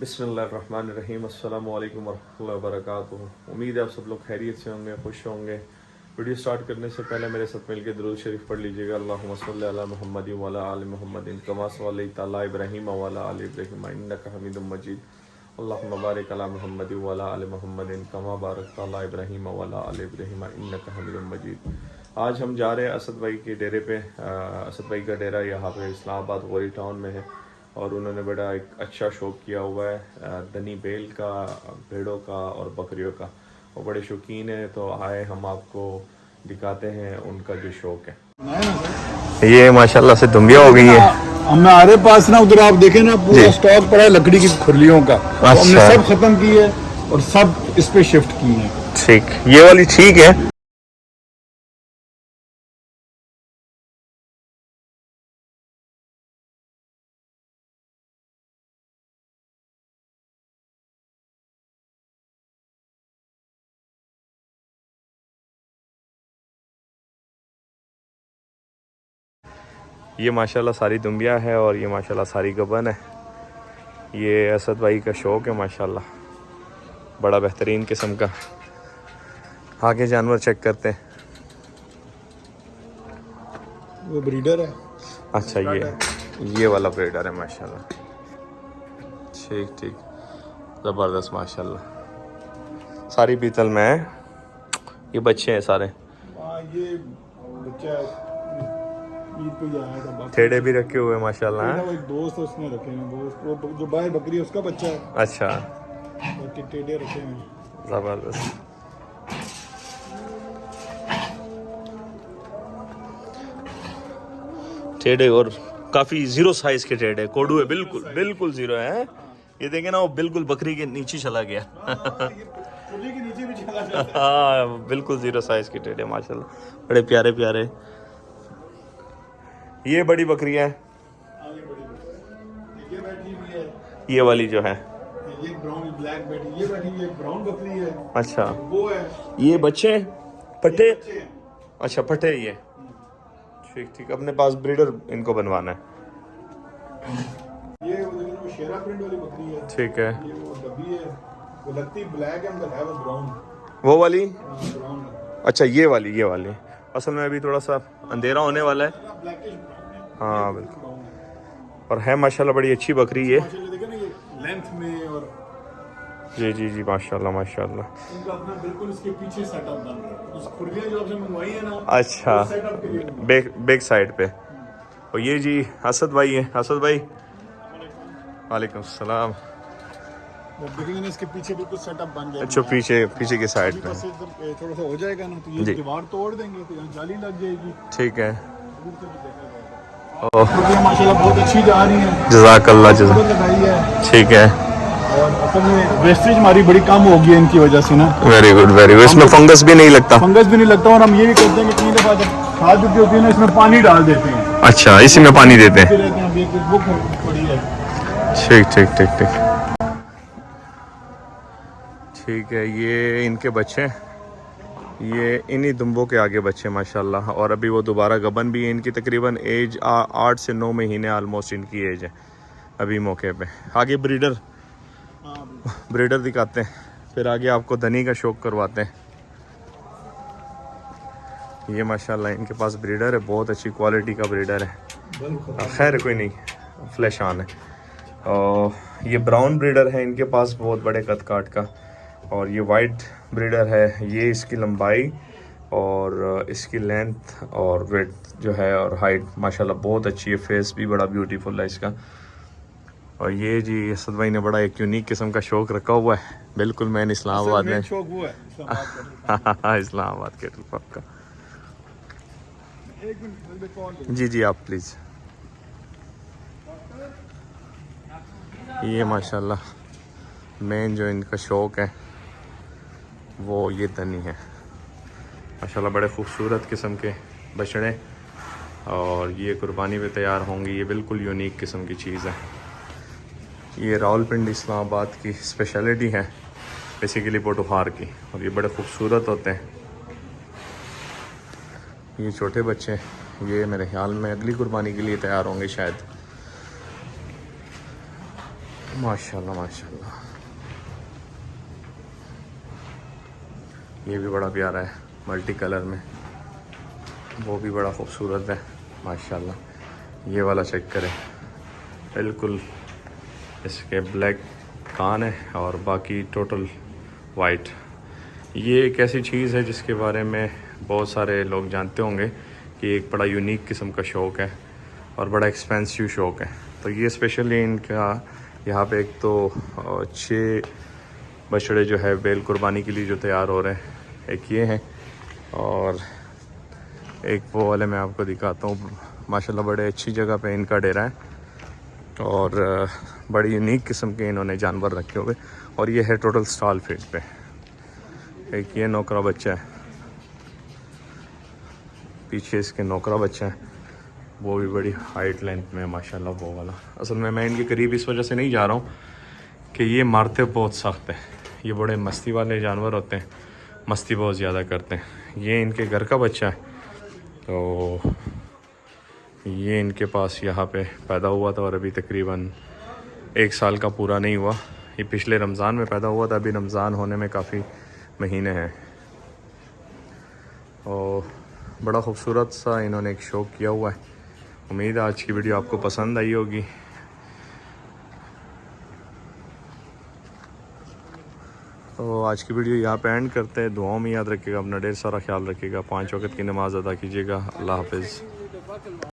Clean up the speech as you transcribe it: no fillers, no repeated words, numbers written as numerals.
बिस्मिल्लाहिर्रहमानिर्रहीम अस्सलामु अलैकुम वरहमतुल्लाहि वबरकातुहू। उम्मीद है आप सब लोग खैरियत से होंगे, खुश होंगे। वीडियो स्टार्ट करने से पहले मेरे साथ मिलकर दुरूद शरीफ पढ़ लीजिएगा। अल्लाहुम्मा सल्लि अला मुहम्मद व अला आलि मुहम्मदिन कमा सल्लैता अला इब्राहीम व अला आलि इब्राहीम इन्नका हमीदुम मजीद। अल्लाहुम्मा बारिक अला मुहम्मद व अला आलि मुहम्मदिन कमा बारकता अला इब्राहीम व अला आलि इब्राहीम इन्नका हमीदुम मजीद। आज हम जा रहे हैं असद भाई के डेरे पे। असद भाई का डेरा यहाँ पे इस्लामाबाद गोरी टाउन में है और उन्होंने बड़ा एक अच्छा शौक़ किया हुआ है दनी बेल का, भेड़ों का और बकरियों का। वो बड़े शौकीन है, तो आए हम आपको दिखाते हैं उनका जो शौक़ है। ये माशाल्लाह से दुम्बिया हो गई है हमारे पास ना, उधर आप देखें ना, पूरा स्टॉक पड़ा है लकड़ी की खुरलियों का। तो हमने सब खत्म की है और सब इस पे शिफ्ट की है। ठीक, ये वाली ठीक है। ये माशाल्लाह सारी दुम्बिया है और ये माशाल्लाह सारी गबन है। ये असद भाई का शौक़ है माशाल्लाह, बड़ा बेहतरीन किस्म का। आगे जानवर चेक करते हैं। वो ब्रीडर है। अच्छा, ये वाला ब्रीडर है माशाल्लाह। ठीक ठीक, ज़बरदस्त माशाल्लाह। सारी पीतल में है। ये बच्चे हैं सारे। ये बच्चा ईद पे ही आया था। ठेडे भी रखे हुए माशाल्लाह हैं। एक दोस्त है, उसने रखे हैं। दोस्त वो जो बाहर बकरी है उसका बच्चा है। अच्छा, टेढ़े रखे हैं। ज़बरदस्त। टेढ़े और काफ़ी ज़ीरो साइज़ के टेढ़े कोडू है, बिल्कुल बिल्कुल ज़ीरो है। ये देखें ना, वो बिल्कुल बकरी के नीचे चला गया। खुली के नीचे भी चला जाता है। हाँ, बिल्कुल ज़ीरो साइज़ के टेढ़े माशाल्लाह, बड़े प्यारे प्यारे। ये बड़ी बकरी है, ये बैठी हुई है। ये वाली जो है, ये ब्राउन ब्लैक बैठी, ये बैठी है। ब्राउन बकरी है। अच्छा, वो है। ये बच्चे पट्टे। ये बच्चे हैं। अच्छा, पट्टे। ये ठीक ठीक, अपने पास ब्रीडर इनको बनवाना है। ये वो शेरा प्रिंट वाली बकरी है। ठीक है। ये वो डब्बी है, वो लगती ब्लैक है मगर है वो ब्राउन। वो वाली, ब्राउन है। अच्छा ये वाली। असल में अभी थोड़ा सा अंधेरा होने वाला है। हाँ बिल्कुल, और है माशाल्लाह बड़ी अच्छी बकरी है। देखो ना, ये लेंथ में और जी माशाल्लाह माशाल्लाह। इनका अपना बिल्कुल इसके पीछे सेटअप बन रहा है। उस खुर्लियां जो आपने मंगवाई है ना, अच्छा, वो सेटअप के लिए बनवाई। बैक साइड पे। और ये जी असद भाई है। असद भाई, वालेकुम सलाम। वो देखेंगे ना, इसके पीछे बिल्कुल सेटअप बन गया। अच्छा, पीछे की साइड पे। बस एकदम थोड़ा सा हो जाएगा ना, तो ये दीवार तोड़ देंगे तो यहाँ जाली लग जाएगी। ठीक है। माशाल्लाह बहुत अच्छी जा रही है। जज़ाकल्लाह लगाई है। ठीक है। और असल में वेस्टेज हमारी बड़ी कम हो गई है इनकी वजह से ना। Very good very good. इसमें फंगस भी नहीं लगता। और हम ये भी करते हैं कि 3 दफा जब खाद चुकी होती है ना, इसमें पानी डाल देते हैं। अच्छा, इसी में पानी देते हैं। ठीक। ठीक है, ये इनके बच्चे, ये इन्हीं दुम्बों के आगे बच्चे माशाल्लाह। और अभी वो दोबारा गबन भी है। इनकी तकरीबन एज 8 से 9 महीने ऑलमोस्ट इनकी एज है अभी मौके पे। आगे ब्रीडर दिखाते हैं, फिर आगे आपको धनी का शौक करवाते हैं। ये माशाल्लाह इनके पास ब्रीडर है, बहुत अच्छी क्वालिटी का ब्रीडर है। खैर कोई नहीं, फ्लैश ऑन है। और ये ब्राउन ब्रीडर है इनके पास, बहुत बड़े कद काट का। और ये वाइट ब्रीडर है। ये इसकी लंबाई और इसकी लेंथ और वेट जो है और हाइट माशाल्लाह बहुत अच्छी है। फेस भी बड़ा ब्यूटीफुल है इसका। और ये जी असद भाई ने बड़ा एक यूनिक किस्म का शौक रखा हुआ है। बिल्कुल मैन इस्लामाबाद में इस्लामाबाद के पक्का। जी आप प्लीज़। ये माशाल्लाह मेन जो इनका शौक़ है वो ये धनी है माशाल्लाह। बड़े खूबसूरत किस्म के बछड़े, और ये कुर्बानी पे तैयार होंगे। ये बिल्कुल यूनिक किस्म की चीज़ है। ये रावलपिंडी इस्लामाबाद की स्पेशलिटी है बेसिकली पोटोहार की, और ये बड़े खूबसूरत होते हैं। ये छोटे बच्चे, ये मेरे ख्याल में अगली कुर्बानी के लिए तैयार होंगे शायद। माशाल्लाह माशाल्लाह, ये भी बड़ा प्यारा है मल्टी कलर में, वो भी बड़ा खूबसूरत है माशाल्लाह। ये वाला चेक करें, बिल्कुल इसके ब्लैक कान है और बाकी टोटल वाइट। ये एक ऐसी चीज़ है जिसके बारे में बहुत सारे लोग जानते होंगे कि एक बड़ा यूनिक किस्म का शौक़ है और बड़ा एक्सपेंसिव शौक़ है। तो ये स्पेशली इनका यहाँ पे एक तो 6 बछड़े जो है बैल कुर्बानी के लिए जो तैयार हो रहे हैं, एक ये हैं और एक वो वाले मैं आपको दिखाता हूँ। माशाल्लाह बड़े अच्छी जगह पे इनका डेरा है और बड़ी यूनिक किस्म के इन्होंने जानवर रखे हुए। और ये है टोटल स्टॉल फीड पे। एक ये नौकरा बच्चा है, पीछे इसके नौकरा बच्चा है, वो भी बड़ी हाइट लेंथ में माशाल्लाह वो वाला। असल में मैं इनके करीब इस वजह से नहीं जा रहा हूँ कि ये मारते बहुत सख्त है, ये बड़े मस्ती वाले जानवर होते हैं, मस्ती बहुत ज़्यादा करते हैं। ये इनके घर का बच्चा है, तो ये इनके पास यहाँ पे पैदा हुआ था और अभी तकरीबन 1 साल का पूरा नहीं हुआ। ये पिछले रमज़ान में पैदा हुआ था, अभी रमज़ान होने में काफ़ी महीने हैं। और बड़ा खूबसूरत सा इन्होंने एक शौक़ किया हुआ है। उम्मीद है आज की वीडियो आपको पसंद आई होगी। तो आज की वीडियो यहाँ पे एंड करते हैं। दुआओं में याद रखिएगा, अपना ढेर सारा ख्याल रखिएगा, 5 वक्त की नमाज़ अदा कीजिएगा। अल्लाह हाफ़िज़।